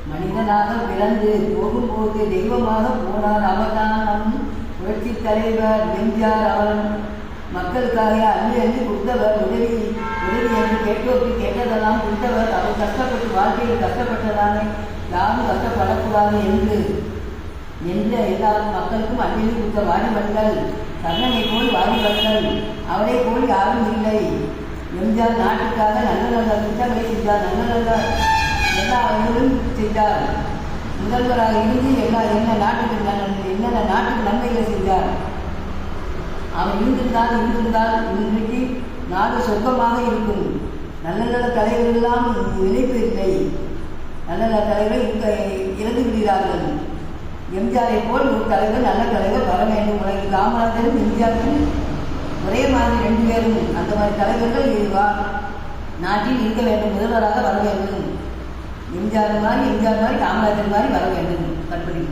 மனிதனாக பிறந்து போகும்போது தெய்வமாக போனார் அவர்தான் நம் புரட்சி தலைவர் எம்ஜிஆர். அவர் மக்களுக்காக அள்ளி அள்ளி கொடுத்தவர். உதவி என்று கேட்டோருக்கு கேட்டதெல்லாம் கொடுத்தவர். அவர் கஷ்டப்பட்டு வாழ்க்கையில் கஷ்டப்பட்டதானே யாரும் கஷ்டப்படக்கூடாது என்று எல்லா மக்களுக்கும் அள்ளி கொடுத்த வாலிபர்கள், கண்ணனை போல் வாலிபர்கள், அவரை போல் யாரும் இல்லை. எம்ஜிஆர் நாட்டுக்காக நல்ல நல்ல திட்டங்களை செய்தார். நல்ல நல்ல எல்லா வகையிலும் செய்தார். முதல்வராக இருந்து என்னென்ன நாட்டுக்கு நன்மைகளை செஞ்சார். அவர் இருந்திருந்தால் இன்றைக்கு நாடு சொர்க்கமாக இருக்கும். நல்ல நல்ல தலைவர்களெல்லாம் நினைப்பு இல்லை. நல்ல நல்ல தலைவர்கள் இறந்து விடுகிறார்கள். எம்ஜிஆரை போல் ஒரு தலைவர், நல்ல தலைவர் வர வேண்டும். உலக காமராஜரும் எம்ஜிஆரும் ஒரே மாதிரி 2 பேரும் அந்த மாதிரி தலைவர்கள் நாட்டில் இருக்க வேண்டும். முதல்வராக வர வேண்டும். எம்ஜிஆர் மாதிரி காமராஜர் மாதிரி வர வேண்டும். கற்பனை